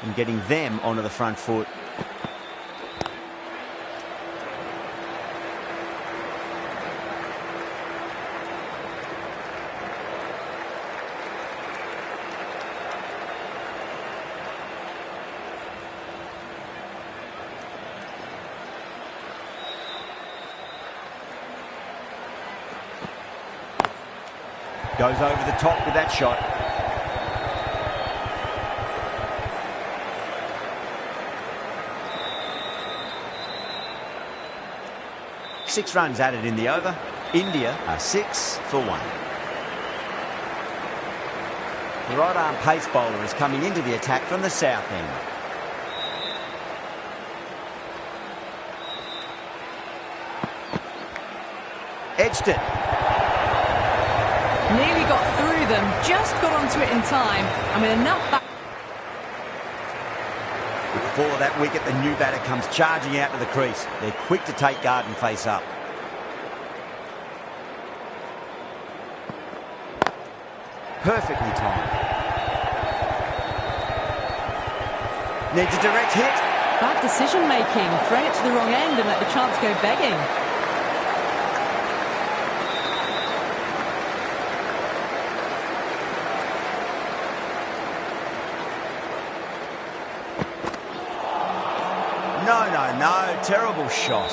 and getting them onto the front foot. Goes over the top with that shot. Six runs added in the over. India are 6 for 1. The right-arm pace bowler is coming into the attack from the south end. Edged it. Nearly got through them, just got onto it in time, and with enough back. Before that wicket, the new batter comes charging out to the crease. They're quick to take guard and face up. Perfectly timed. Needs a direct hit. Bad decision making, thrown it to the wrong end and let the chance go begging. No, terrible shot.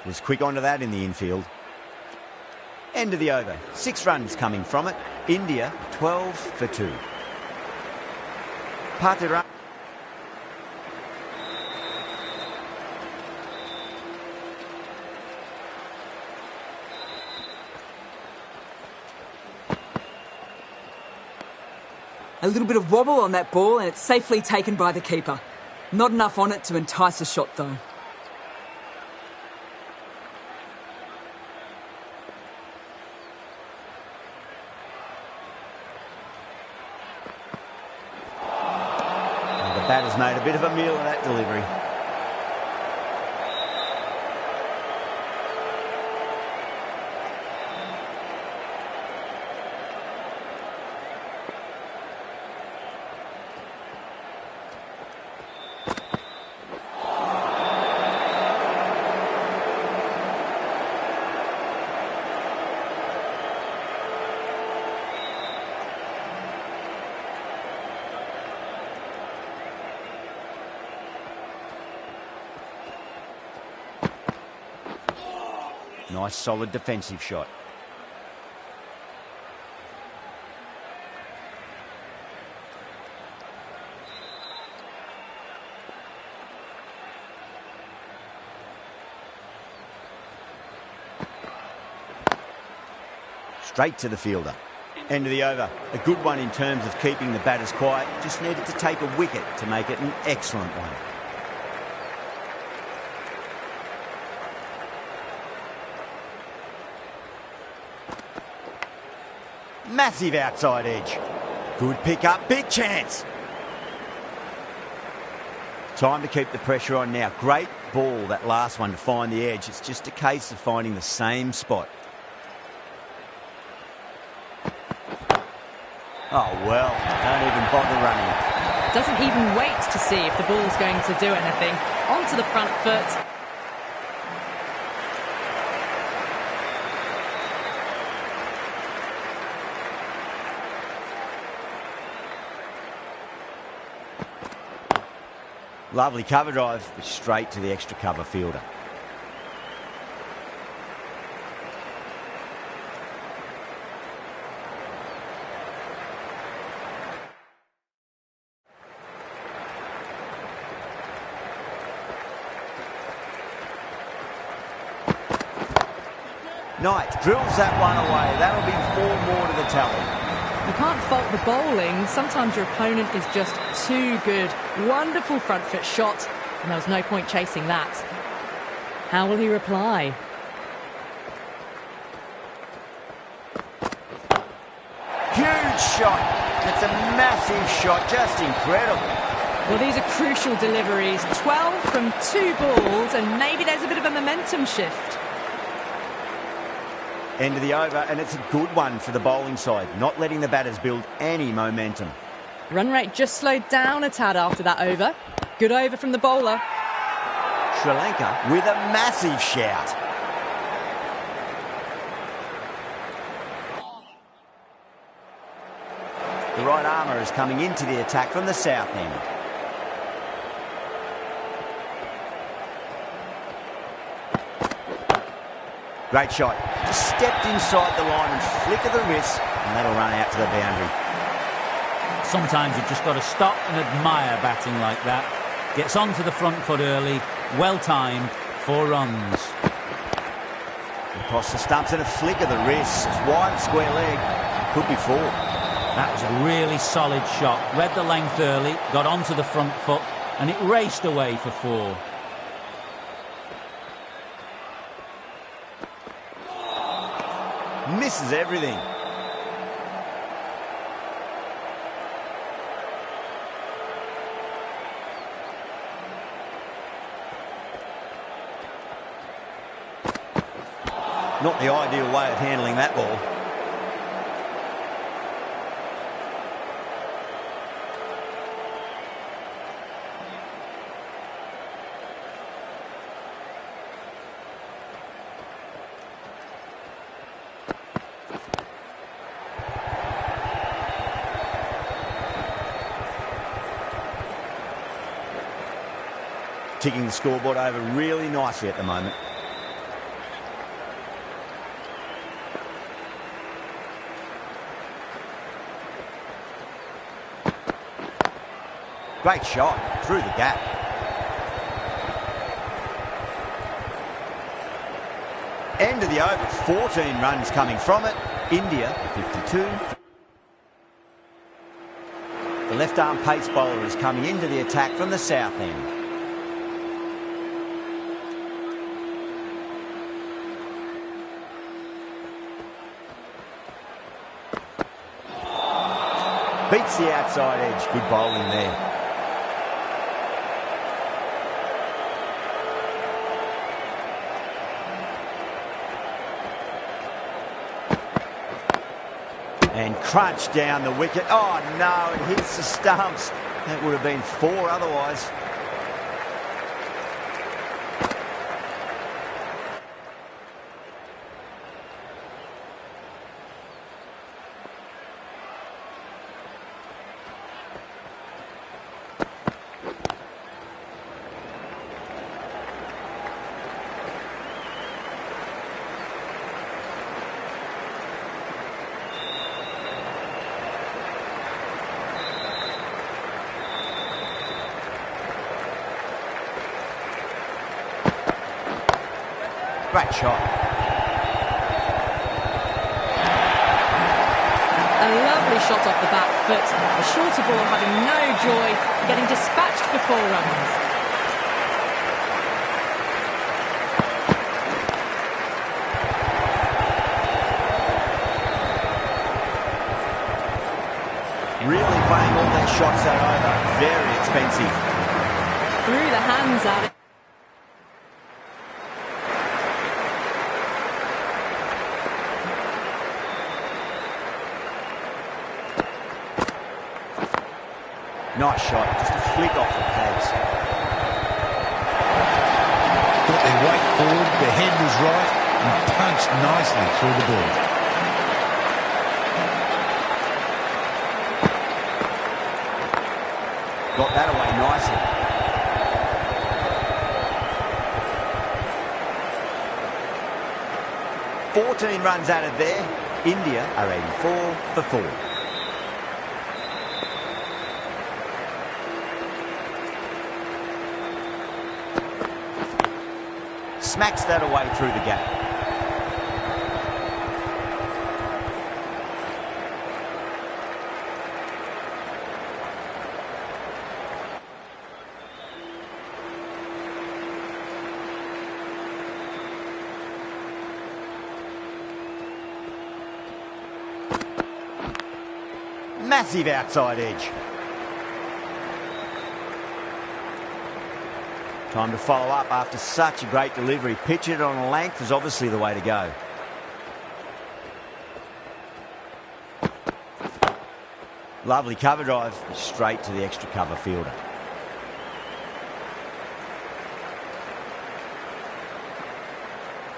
Was quick onto that in the infield. End of the over. 6 runs coming from it. India 12 for 2. Patira. A little bit of wobble on that ball and it's safely taken by the keeper. Not enough on it to entice a shot though. And the batter's made a bit of a meal of that delivery. Nice solid defensive shot. Straight to the fielder. End of the over. A good one in terms of keeping the batters quiet. Just needed to take a wicket to make it an excellent one. Massive outside edge. Good pick up, big chance. Time to keep the pressure on now. Great ball, that last one, to find the edge. It's just a case of finding the same spot. Oh, well, don't even bother running. Doesn't even wait to see if the ball's going to do anything. Onto the front foot. Lovely cover drive, but straight to the extra cover fielder. Knight drills that one away. That'll be 4 more to the tally. You can't fault the bowling. Sometimes your opponent is just too good. Wonderful front foot shot, and there was no point chasing that. How will he reply? Huge shot. It's a massive shot, just incredible. Well, these are crucial deliveries. 12 from 2 balls, and maybe there's a bit of a momentum shift. End of the over, and it's a good one for the bowling side, not letting the batters build any momentum. Run rate just slowed down a tad after that over. Good over from the bowler. Sri Lanka with a massive shout. The right armour is coming into the attack from the south end. Great shot. Just stepped inside the line and flick of the wrist, and that'll run out to the boundary. Sometimes you've just got to stop and admire batting like that. Gets onto the front foot early, well timed, 4 runs. Across the stumps and a flick of the wrist. Wide square leg. Could be 4. That was a really solid shot. Read the length early, got onto the front foot, and it raced away for 4. Misses everything. Not the ideal way of handling that ball. Ticking the scoreboard over really nicely at the moment. Great shot through the gap. End of the over, 14 runs coming from it. India 52. The left arm pace bowler is coming into the attack from the south end. Beats the outside edge. Good bowling there. And crunch down the wicket. Oh no, it hits the stumps. That would have been 4 otherwise. Great shot. A lovely shot off the back foot. The shorter ball having no joy, getting dispatched for 4 runs. Really playing all their shots that over. Very expensive. Through the hands at it. Nice shot, just a flick off the pads. Got their weight forward, their head was right, and punched nicely through the ball. Got that away nicely. 14 runs added there. India are 84 for 4. Smacks that away through the gap. Massive outside edge. Time to follow up after such a great delivery. Pitch it on a length is obviously the way to go. Lovely cover drive, straight to the extra cover fielder.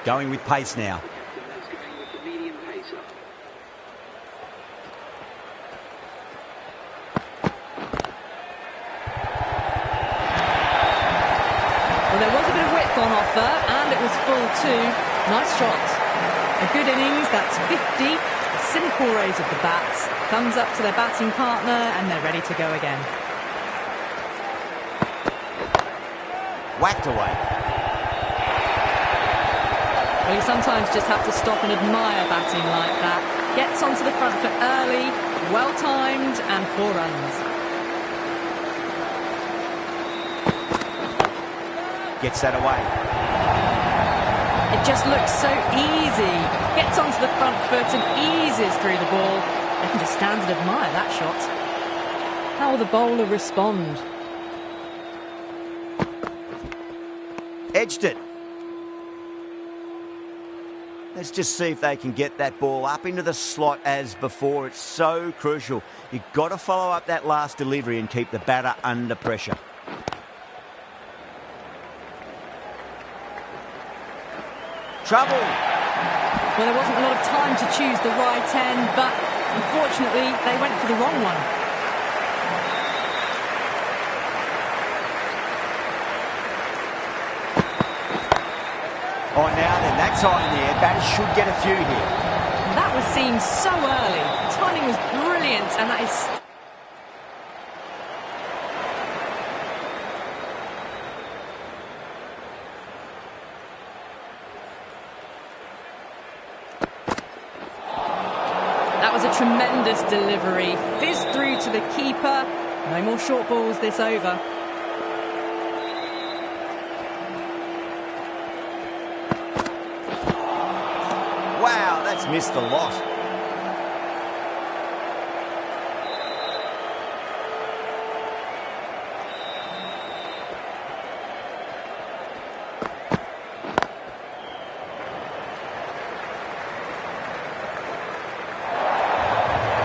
Going with pace now. Well, there was a bit of width on offer, and it was full too. Nice shot. A good innings, that's 50. A simple raise of the bats. Thumbs up to their batting partner, and they're ready to go again. Whacked away. Well, you sometimes just have to stop and admire batting like that. Gets onto the front foot early, well-timed, and 4 runs. Gets that away. It just looks so easy. Gets onto the front foot and eases through the ball. They can just stand and admire that shot. How will the bowler respond? Edged it. Let's just see if they can get that ball up into the slot as before. It's so crucial. You've got to follow up that last delivery and keep the batter under pressure. Trouble. Well, there wasn't a lot of time to choose the right end, but unfortunately, they went for the wrong one. Oh, now then, that's high in the air. Batters should get a few here. That was seen so early. Timing was brilliant, and that is... That was a tremendous delivery. Fizzed through to the keeper. No more short balls this over. Wow, that's missed a lot.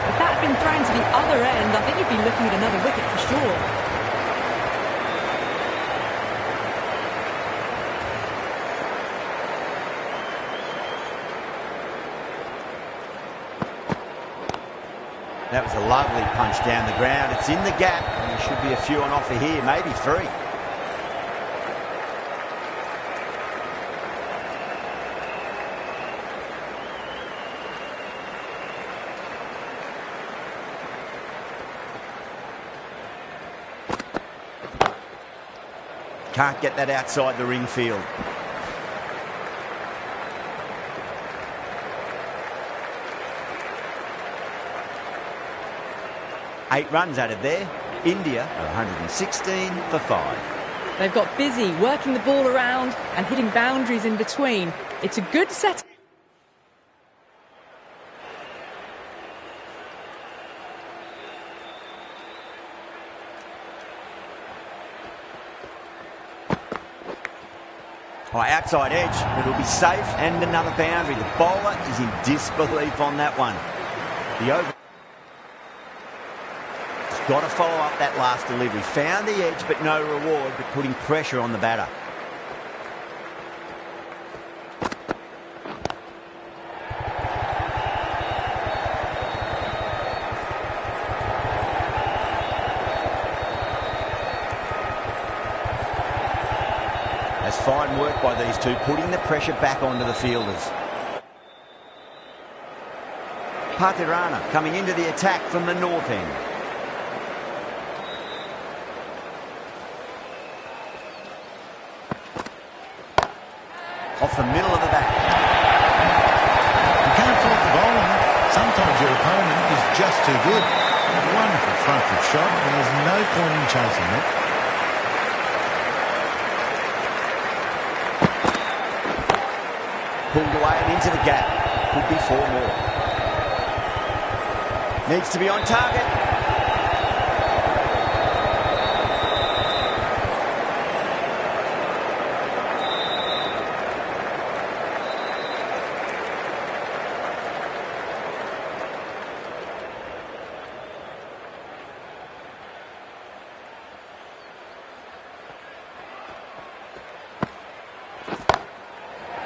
If that had been thrown to the other end, I think you'd be looking at another wicket for sure. That was a lovely punch down the ground. It's in the gap, and there should be a few on offer here, maybe 3. Can't get that outside the ring field. Eight runs added there. India are 116 for 5. They've got busy working the ball around and hitting boundaries in between. It's a good set. Outside edge, but it'll be safe, and another boundary. The bowler is in disbelief on that one. The over... Got to follow up that last delivery. Found the edge, but no reward, but putting pressure on the batter. That's fine work by these two, putting the pressure back onto the fielders. Patirana coming into the attack from the north end. Off the middle of the bat. You can't fault the bowling. Sometimes your opponent is just too good. Wonderful front foot shot, and there's no point in chasing it. Pulled away and into the gap. Could be 4 more. Needs to be on target.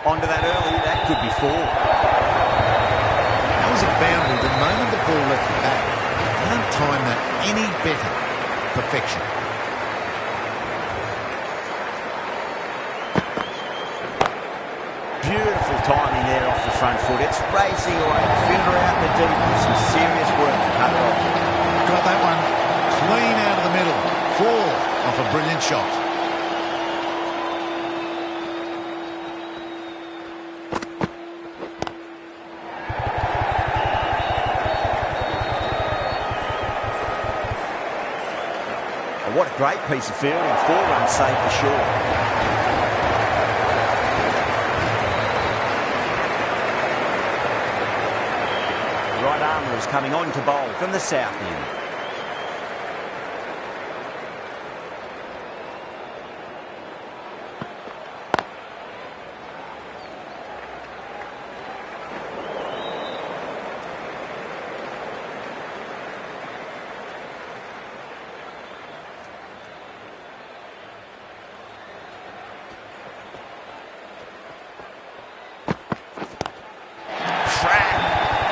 Onto that early, that could be 4. That was a boundary the moment the ball left the bat. Can't time that any better. Perfection. Beautiful timing there off the front foot. It's racing away. Fielder out in the deep with some serious work to cut it off. Got that one clean out of the middle. 4 off a brilliant shot. What a great piece of fielding. 4 runs saved for sure. Right armour is coming on to bowl from the south end.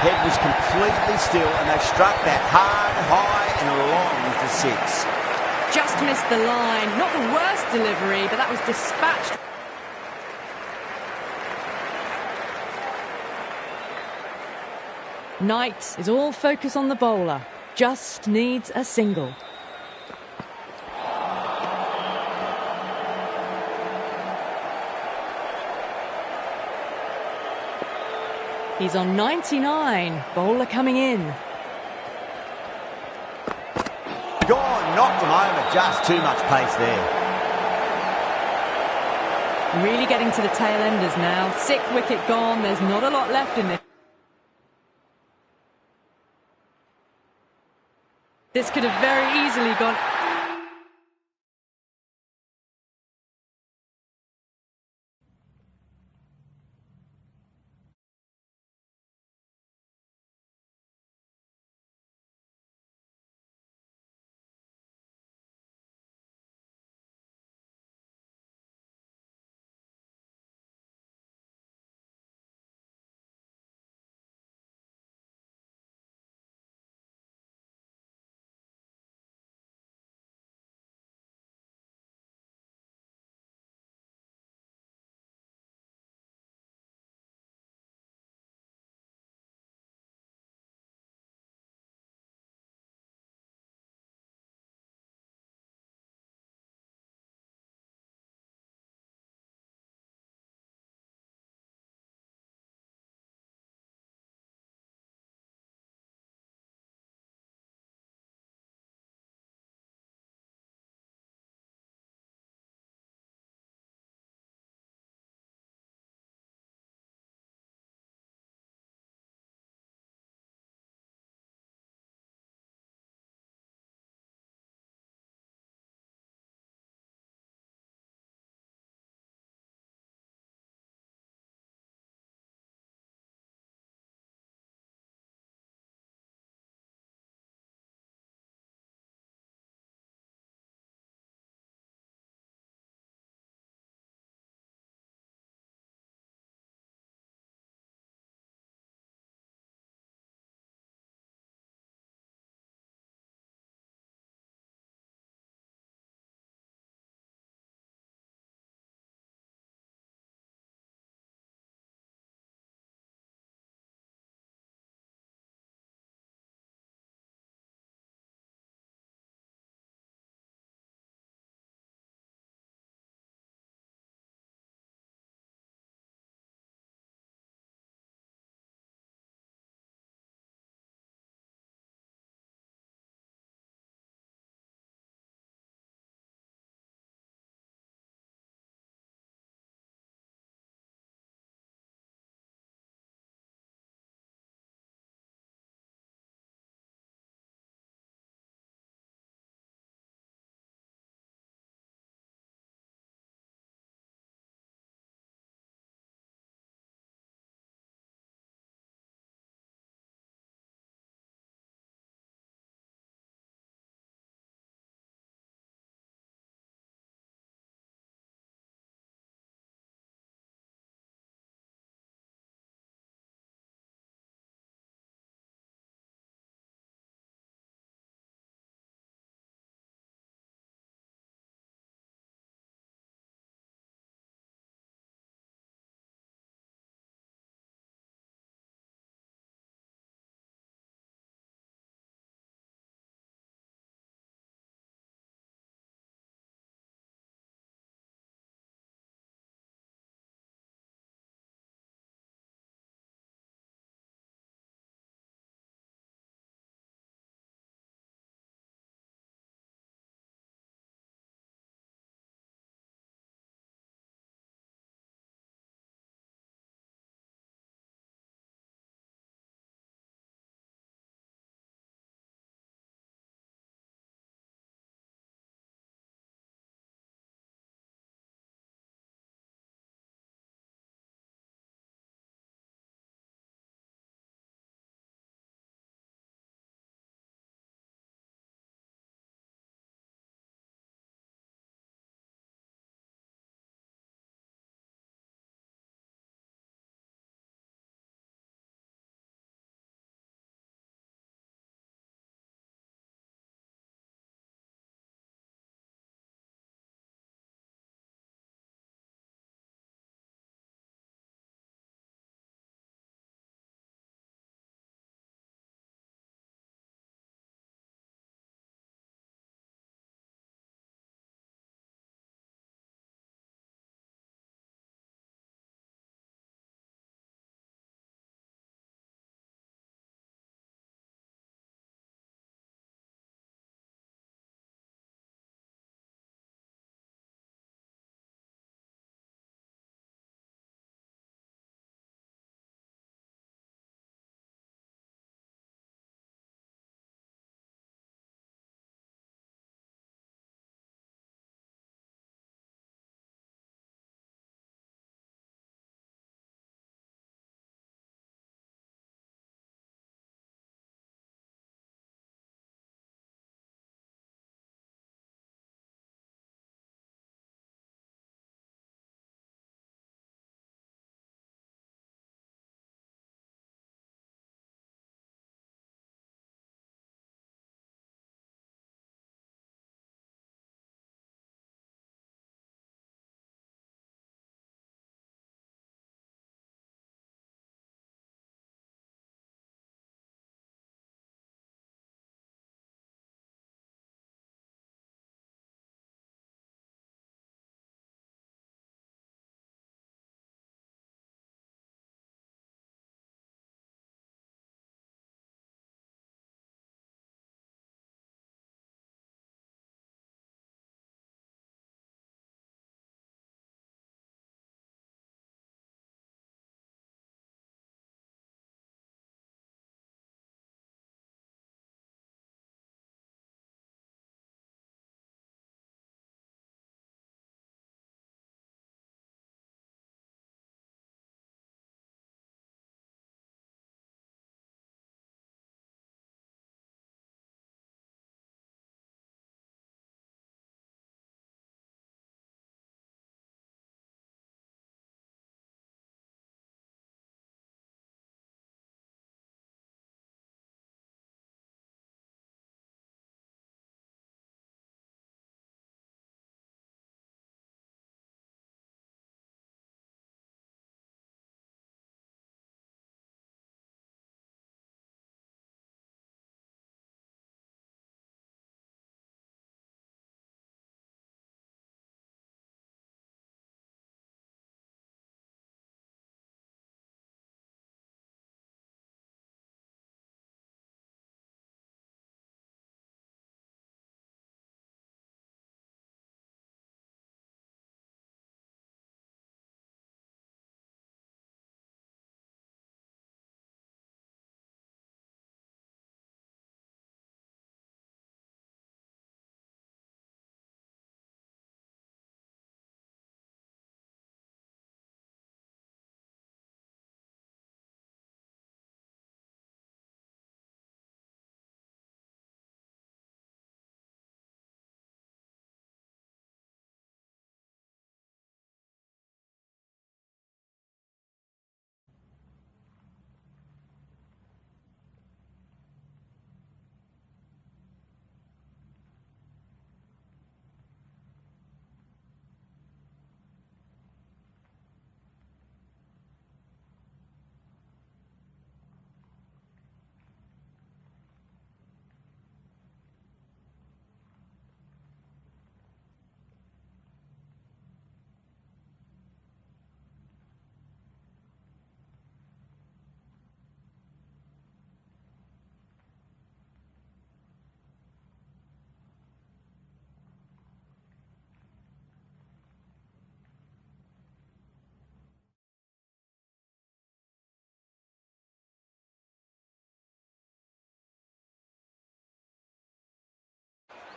Head was completely still and they struck that hard, high and long for 6. Just missed the line. Not the worst delivery, but that was dispatched. Knight is all focus on the bowler. Just needs a single. He's on 99. Bowler coming in. Gone, knocked him over. Just too much pace there. Really getting to the tail enders now. 6th wicket gone. There's not a lot left in this. This could have very easily gone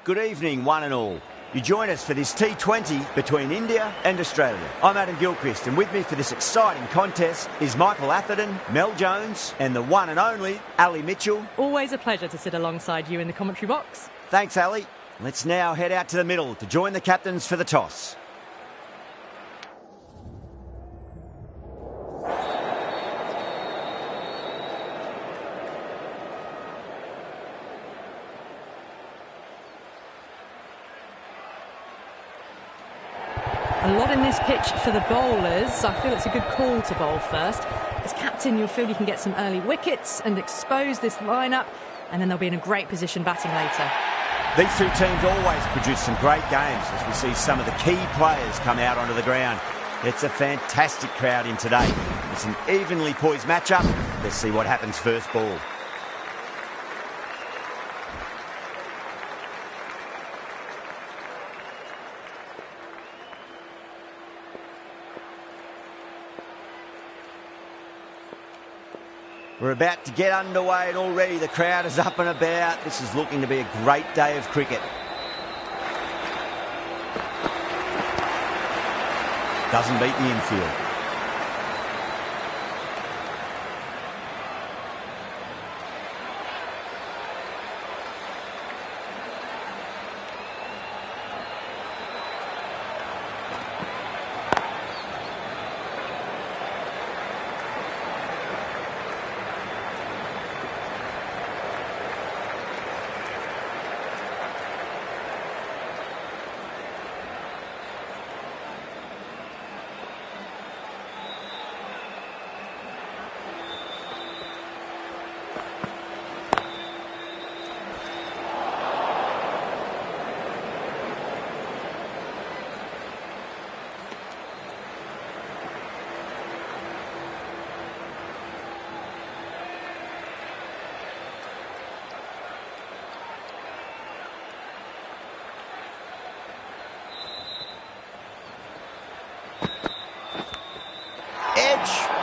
Good evening, one and all. You join us for this T20 between India and Australia. I'm Adam Gilchrist, and with me for this exciting contest is Michael Atherton, Mel Jones, and the one and only Ali Mitchell. Always a pleasure to sit alongside you in the commentary box. Thanks, Ali. Let's now head out to the middle to join the captains for the toss. A lot in this pitch for the bowlers. I feel it's a good call to bowl first. As captain, you'll feel you can get some early wickets and expose this lineup, and then they'll be in a great position batting later. These two teams always produce some great games as we see some of the key players come out onto the ground. It's a fantastic crowd in today. It's an evenly poised matchup. Let's see what happens first ball. We're about to get underway and already the crowd is up and about. This is looking to be a great day of cricket. Doesn't beat the infield.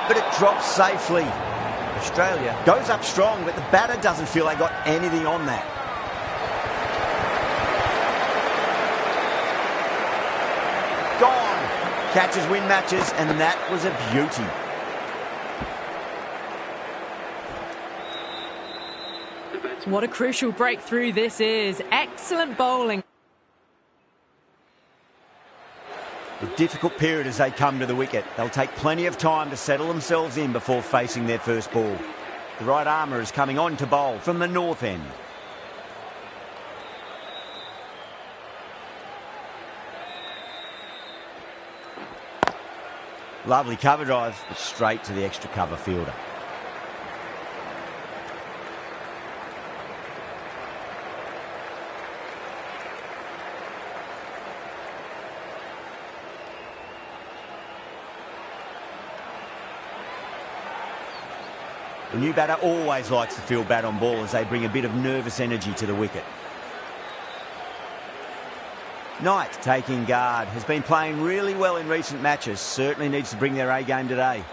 But it drops safely. Australia goes up strong, but the batter doesn't feel they got anything on that. Gone. Catches win matches, and that was a beauty. What a crucial breakthrough this is. Excellent bowling. A difficult period as they come to the wicket. They'll take plenty of time to settle themselves in before facing their first ball. The right armour is coming on to bowl from the north end. Lovely cover drive, but straight to the extra cover fielder. The new batter always likes to field bat on ball as they bring a bit of nervous energy to the wicket. Knight taking guard, has been playing really well in recent matches, certainly needs to bring their A game today.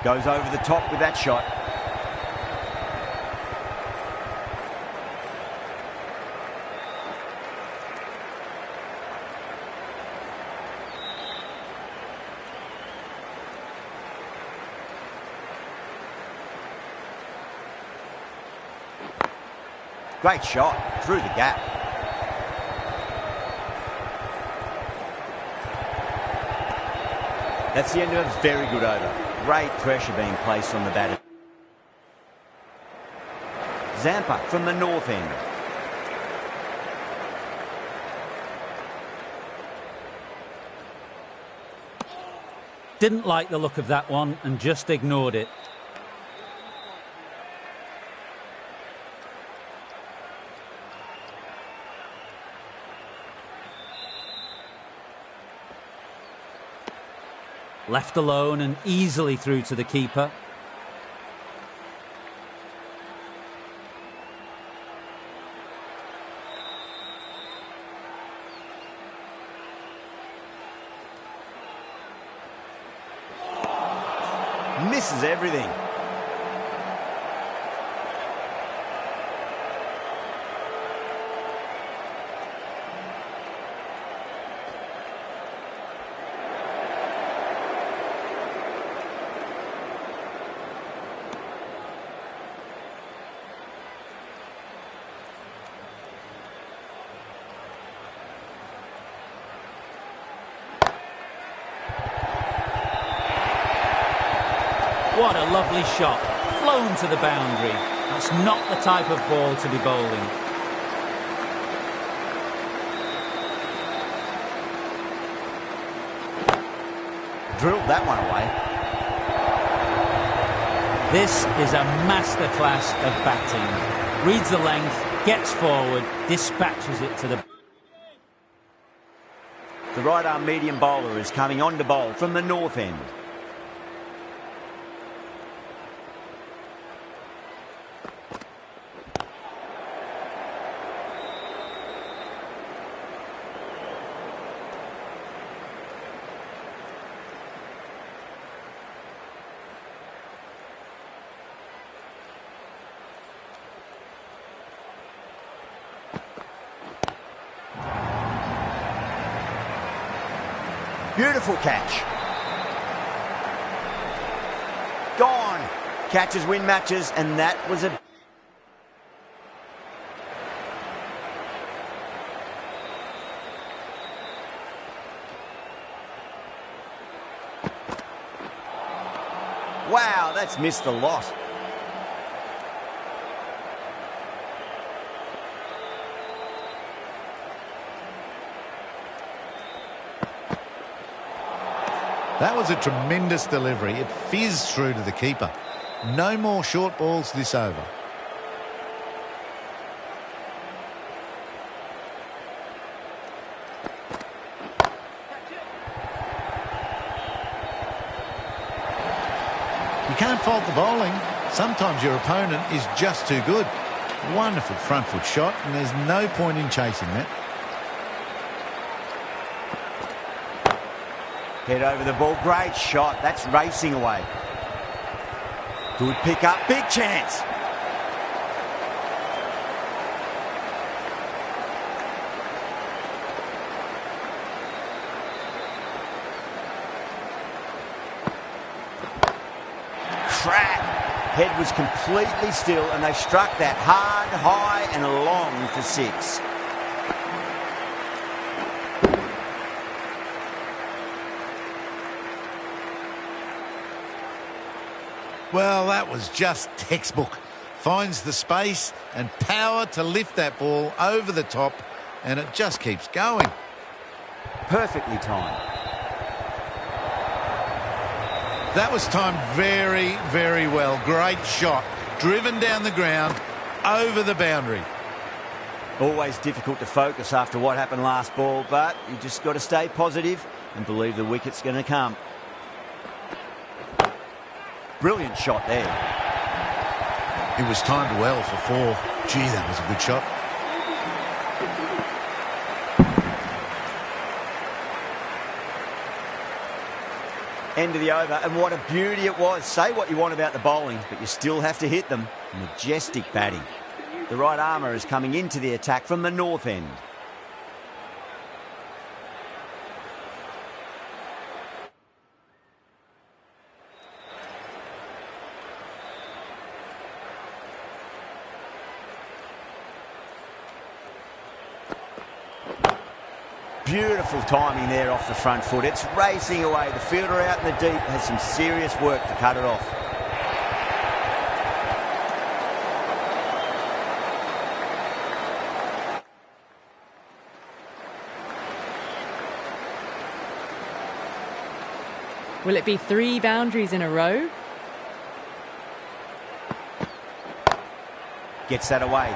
Goes over the top with that shot. Great shot through the gap. That's the end of a very good over. Great pressure being placed on the batter. Zampa from the north end. Didn't like the look of that one and just ignored it. Left alone and easily through to the keeper. Misses everything. What a lovely shot, flown to the boundary. That's not the type of ball to be bowling. Drilled that one away. This is a masterclass of batting. Reads the length, gets forward, dispatches it to the... The right-arm medium bowler is coming on to bowl from the north end. Beautiful catch. Gone. Catches win matches, and that was a... Wow, that's missed a lot. That was a tremendous delivery. It fizzed through to the keeper. No more short balls this over. You can't fault the bowling. Sometimes your opponent is just too good. Wonderful front foot shot, and there's no point in chasing that. Head over the ball. Great shot. That's racing away. Good pick up. Big chance. Crack. Head was completely still, and they struck that hard, high and long for 6. Well, that was just textbook. Finds the space and power to lift that ball over the top, and it just keeps going. Perfectly timed. That was timed very, very well. Great shot. Driven down the ground, over the boundary. Always difficult to focus after what happened last ball, but you just got to stay positive and believe the wicket's going to come. Brilliant shot there. It was timed well for 4. Gee, that was a good shot. End of the over, and what a beauty it was. Say what you want about the bowling, but you still have to hit them. Majestic batting. The right armour is coming into the attack from the north end. Beautiful timing there off the front foot. It's racing away. The fielder out in the deep has some serious work to cut it off. Will it be 3 boundaries in a row? Gets that away.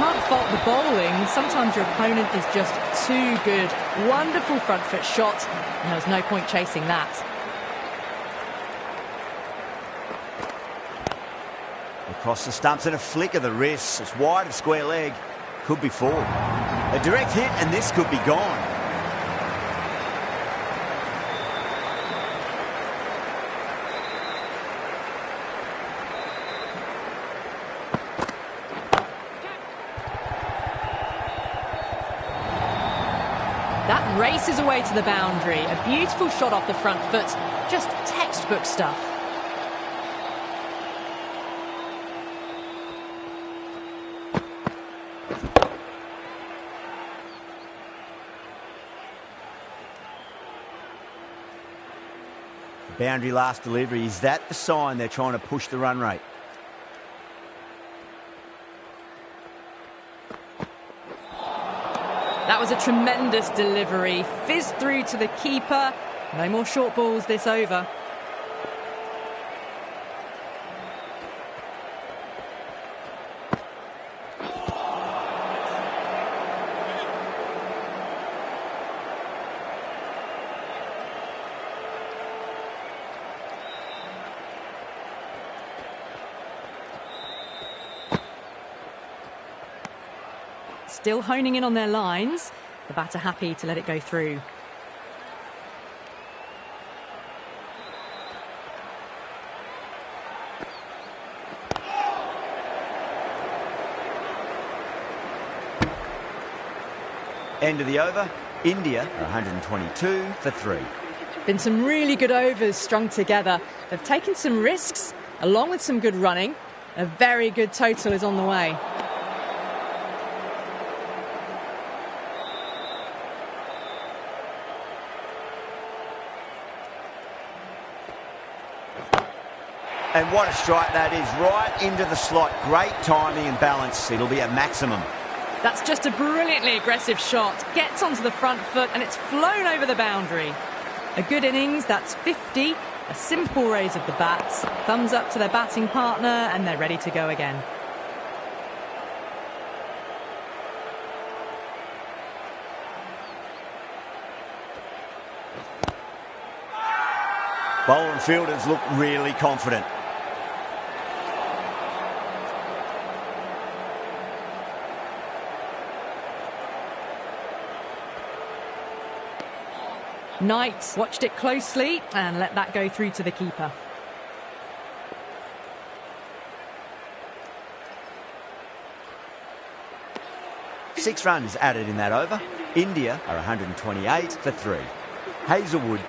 can't fault the bowling. Sometimes your opponent is just too good. Wonderful front foot shot, and there was no point chasing that. Across the stumps and a flick of the wrist. It's wide of square leg. Could be four. A direct hit and this could be gone. That races away to the boundary. A beautiful shot off the front foot. Just textbook stuff. Boundary last delivery. Is that the sign they're trying to push the run rate? That was a tremendous delivery. Fizzed through to the keeper. No more short balls this over. Still honing in on their lines. The batter happy to let it go through. End of the over. India are 122 for 3. Been some really good overs strung together. They've taken some risks, along with some good running. A very good total is on the way. And what a strike that is, right into the slot. Great timing and balance. It'll be at maximum. That's just a brilliantly aggressive shot. Gets onto the front foot and it's flown over the boundary. A good innings, that's 50. A simple raise of the bats. Thumbs up to their batting partner and they're ready to go again. Bowler and fielders look really confident. Knight watched it closely and let that go through to the keeper. Six runs added in that over. India are 128 for 3. Hazelwood.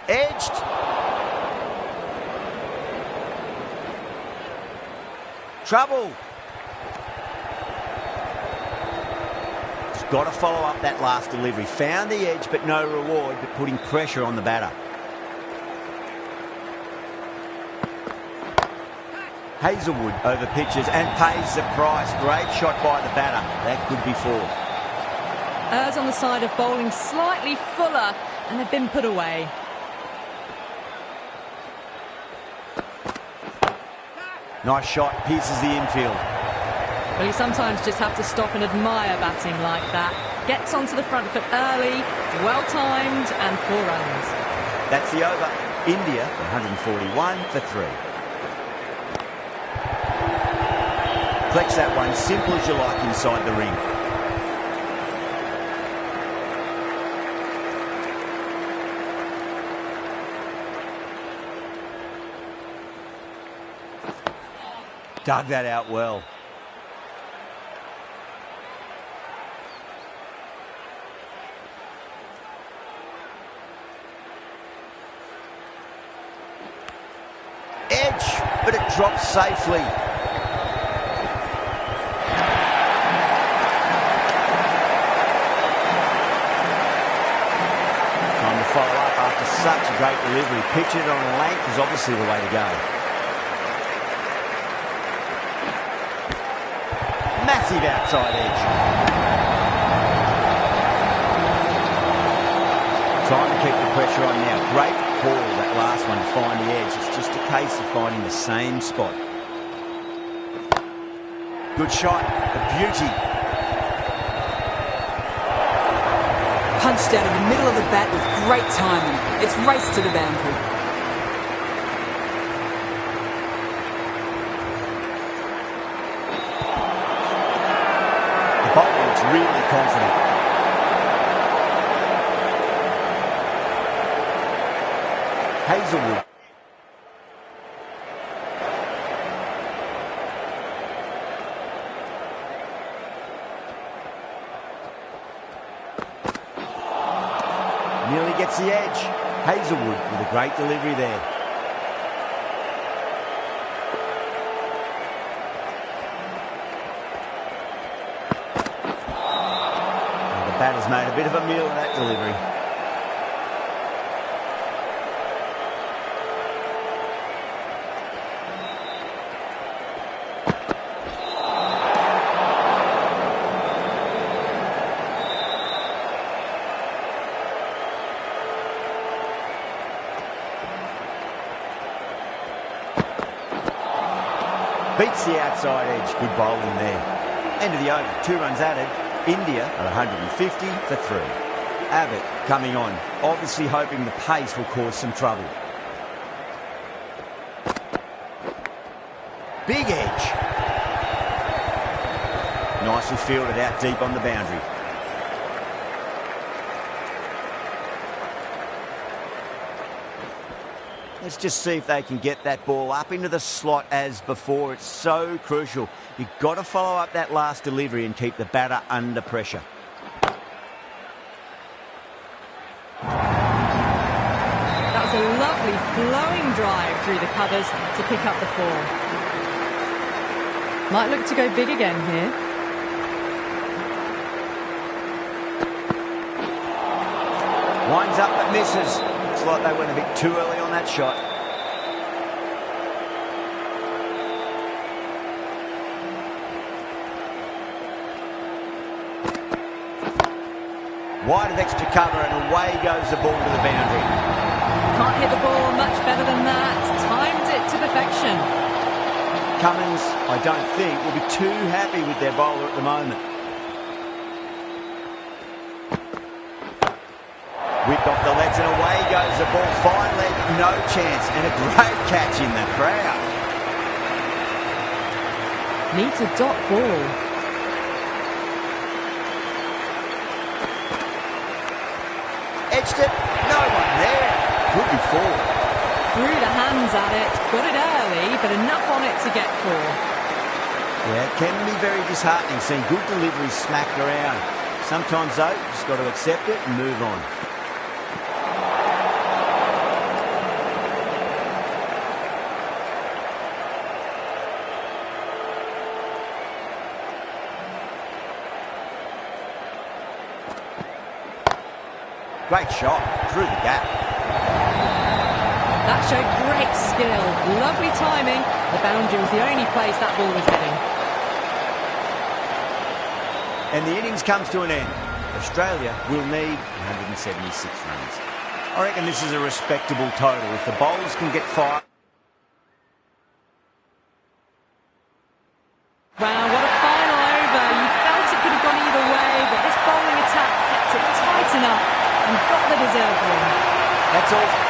Edged. Trouble. He's got to follow up that last delivery. Found the edge, but no reward, but putting pressure on the batter. Hazelwood over pitches and pays the price. Great shot by the batter. That could be 4. Errs on the side of bowling slightly fuller, and they've been put away. Nice shot, pierces the infield. Well, you sometimes just have to stop and admire batting like that. Gets onto the front foot early, well-timed, and 4 runs. That's the over. India, 141 for 3. Flex that one, simple as you like inside the ring. Dug that out well. Edge, but it drops safely. Time to follow up after such a great delivery. Pitch it on length is obviously the way to go. Massive outside edge. keep the pressure on now. Great call, that last one, to find the edge. It's just a case of finding the same spot. Good shot, a beauty. Punched out of the middle of the bat with great timing. It's raced to the boundary. The bowler looks really confident. Hazelwood. Nearly gets the edge. Hazelwood with a great delivery there. And the batter's made a bit of a meal of that delivery. Beats the outside edge. Good bowling there. End of the over. 2 runs added. India at 150 for 3. Abbott coming on. Obviously hoping the pace will cause some trouble. Big edge. Nicely fielded out deep on the boundary. Let's just see if they can get that ball up into the slot as before. It's so crucial. You've got to follow up that last delivery and keep the batter under pressure. That was a lovely flowing drive through the covers to pick up the 4. Might look to go big again here. Winds up but misses. Looks like they went a bit too early on that shot. Wide of extra cover and away goes the ball to the boundary. Can't hit the ball much better than that. Timed it to perfection. Cummins, I don't think, will be too happy with their bowler at the moment. Whipped off the legs and away goes the ball. Fine leg, no chance. And a great catch in the crowd. Needs a dot ball. Edged it, no one there. Could be 4. Threw the hands at it, got it early, but enough on it to get 4. Yeah, it can be very disheartening seeing good deliveries smacked around. Sometimes, though, you just got to accept it and move on. Great shot through the gap. That showed great skill, lovely timing. The boundary was the only place that ball was heading. And the innings comes to an end. Australia will need 176 runs. I reckon this is a respectable total. If the bowlers can get 5. Wow, what a final over. You felt it could have gone either way, but this bowling attack kept it tight enough and got the deserved win. That's all.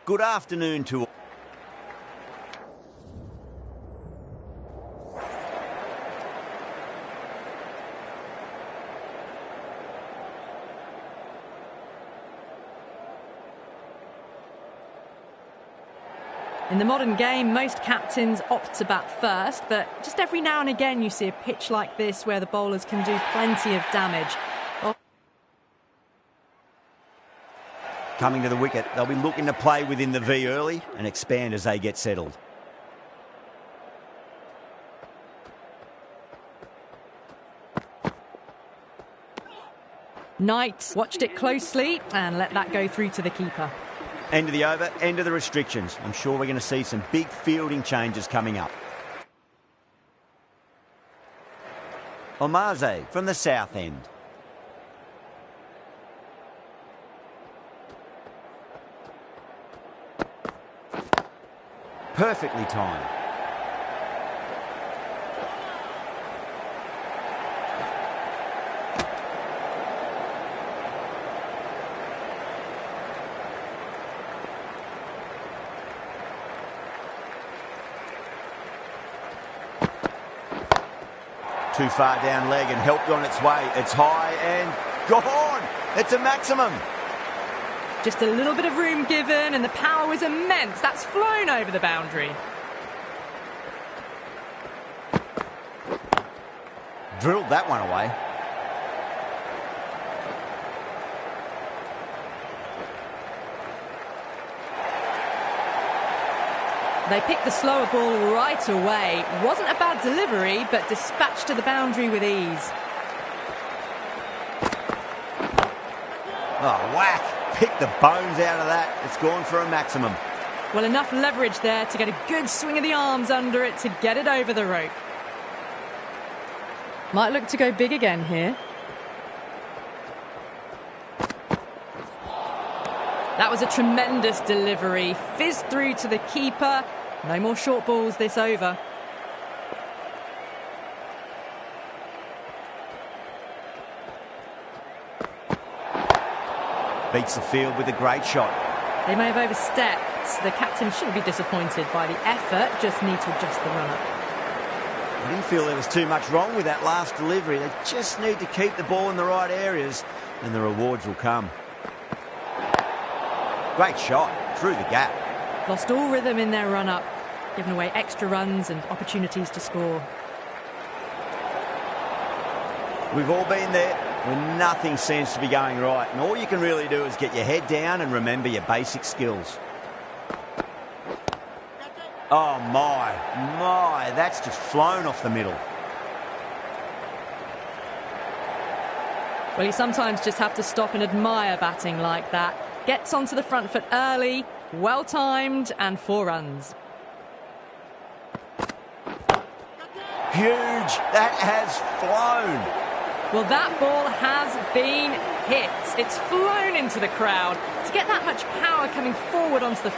Good afternoon to all. In the modern game, most captains opt to bat first, but just every now and again you see a pitch like this where the bowlers can do plenty of damage. Coming to the wicket, they'll be looking to play within the V early and expand as they get settled. Knight watched it closely and let that go through to the keeper. End of the over, end of the restrictions. I'm sure we're going to see some big fielding changes coming up. Omaze from the south end. Perfectly timed. Too far down leg and helped on its way. It's high and gone. It's a maximum. Just a little bit of room given and the power was immense. That's flown over the boundary. Drilled that one away. They picked the slower ball right away. Wasn't a bad delivery, but dispatched to the boundary with ease. Oh, whack. Picked the bones out of that. It's gone for a maximum. Well, enough leverage there to get a good swing of the arms under it to get it over the rope. Might look to go big again here. That was a tremendous delivery. Fizzed through to the keeper. No more short balls this over. Beats the field with a great shot. They may have overstepped. The captain shouldn't be disappointed by the effort, just need to adjust the run-up. I didn't feel there was too much wrong with that last delivery. They just need to keep the ball in the right areas and the rewards will come. Great shot through the gap. Lost all rhythm in their run-up, giving away extra runs and opportunities to score. We've all been there when nothing seems to be going right, and all you can really do is get your head down and remember your basic skills. Oh my, that's just flown off the middle. Well, you sometimes just have to stop and admire batting like that. Gets onto the front foot early, well timed, and 4 runs. Huge, that has flown. Well, that ball has been hit. It's flown into the crowd. To get that much power coming forward onto the...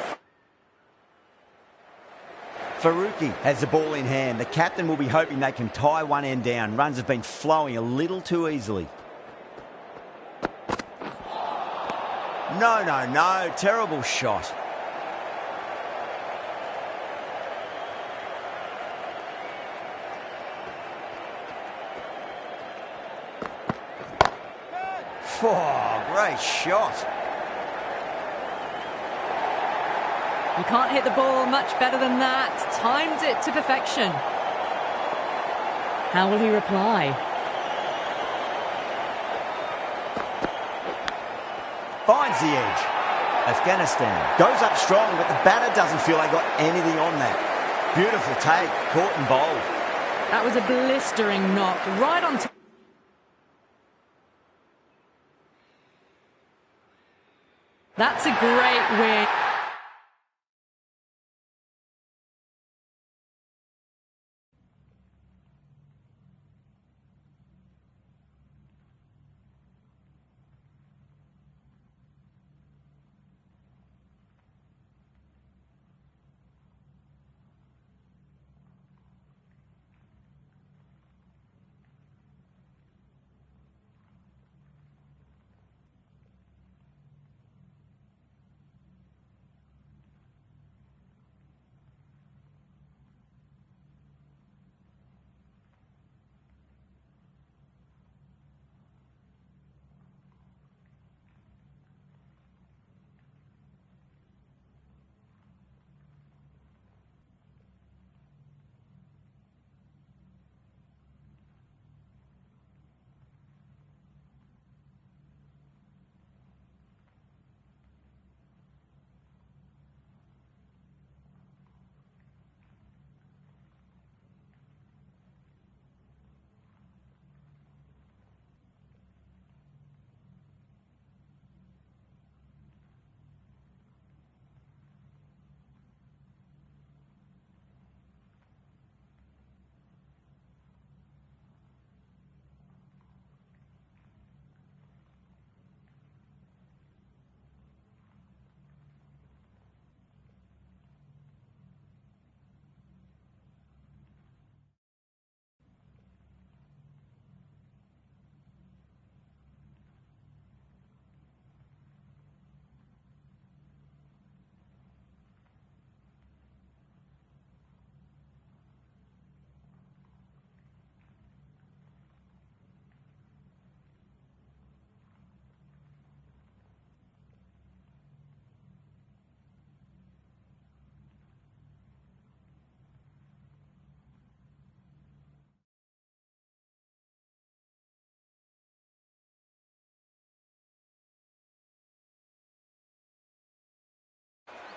Faruqi has the ball in hand. The captain will be hoping they can tie one end down. Runs have been flowing a little too easily. No. Terrible shot. Oh, great shot. You can't hit the ball much better than that. Timed it to perfection. How will he reply? Finds the edge. Afghanistan goes up strong, but the batter doesn't feel they got anything on that. Beautiful take, caught and bowled. That was a blistering knock, right on top. That's a great win.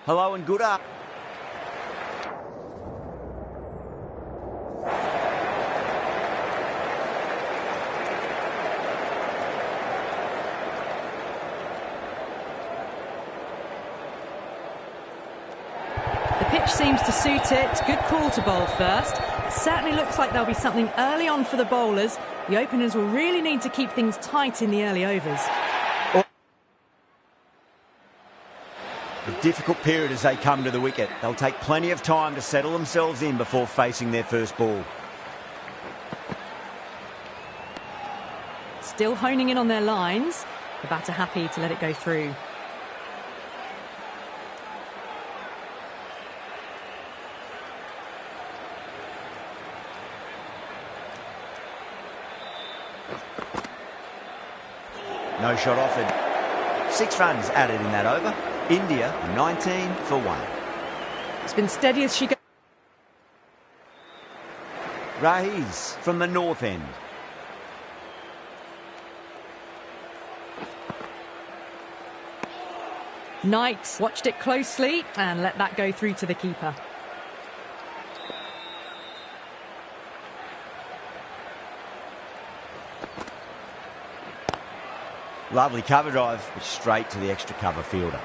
Hello and good up. The pitch seems to suit it. Good call to bowl first. It certainly looks like there'll be something early on for the bowlers. The openers will really need to keep things tight in the early overs. A difficult period as they come to the wicket. They'll take plenty of time to settle themselves in before facing their first ball. Still honing in on their lines. The batter happy to let it go through. No shot offered. 6 runs added in that over. India 19 for 1. It's been steady as she goes. Rahees from the north end. Knight watched it closely and let that go through to the keeper. Lovely cover drive, straight to the extra cover fielder.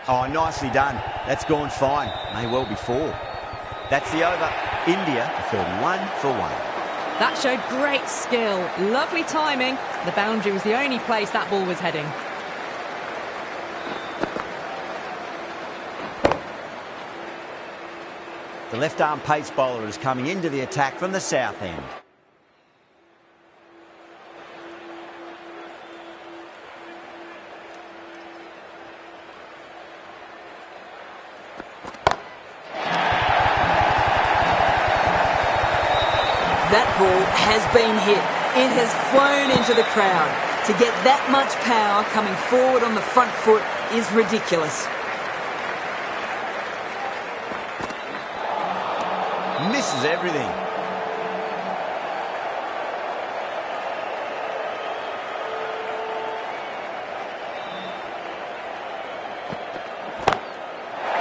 Oh, nicely done. That's gone fine. May well be 4. That's the over. India 31 for 1. That showed great skill. Lovely timing. The boundary was the only place that ball was heading. The left-arm pace bowler is coming into the attack from the south end. That ball has been hit. It has flown into the crowd. To get that much power coming forward on the front foot is ridiculous. Misses everything.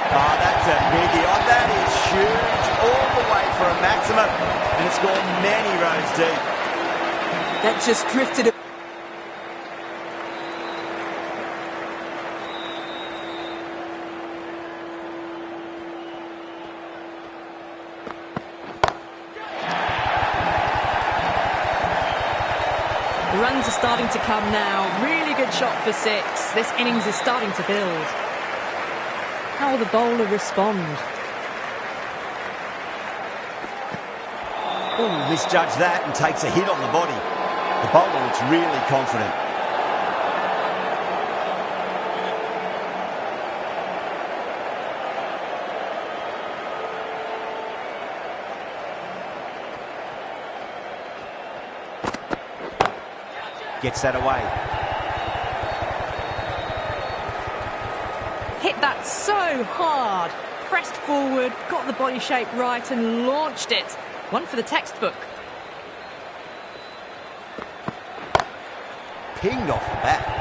Oh, that's a biggie. Oh, that is huge. All the way for a maximum. And it's gone many rows deep. That just drifted. The runs are starting to come now. Really good shot for 6. This innings is starting to build. How will the bowler respond? Oh, misjudged that and takes a hit on the body. The bowler looks really confident. Gets that away. Hit that so hard. Pressed forward, got the body shape right and launched it. One for the textbook. Pinged off the bat.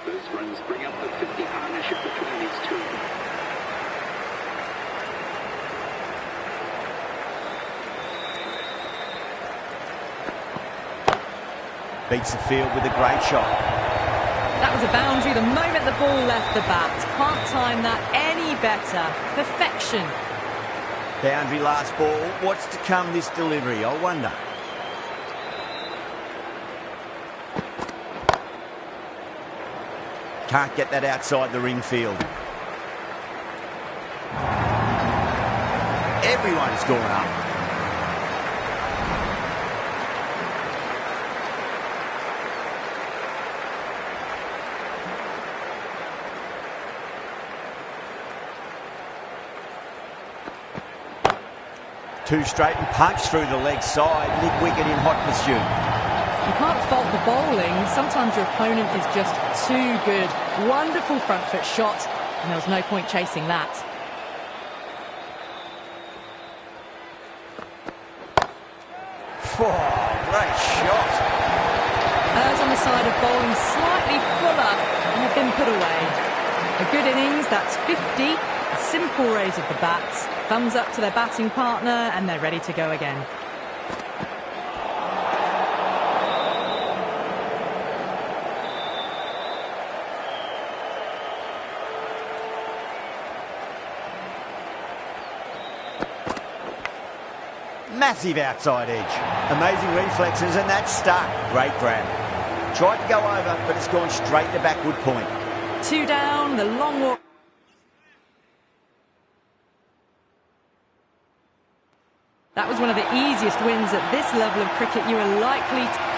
Those runs bring up the 50 partnership between these two. Beats the field with a great shot. That was a boundary the moment the ball left the bat. Can't time that any better. Perfection. Boundary last ball. What's to come this delivery, I wonder. Can't get that outside the ring field. Everyone's gone up. Two straight and punch through the leg side. Mid wicket in hot pursuit. You can't fault the bowling. Sometimes your opponent is just too good. Wonderful front foot shot, and there was no point chasing that. Oh, great shot. Errs on the side of bowling slightly fuller and have been put away. A good innings, that's 50. A simple raise of the bats. Thumbs up to their batting partner, and they're ready to go again. Massive outside edge. Amazing reflexes, and that's stuck. Great grab. Tried to go over, but it's gone straight to backward point. Two down, the long walk. That was one of the easiest wins at this level of cricket you are likely to...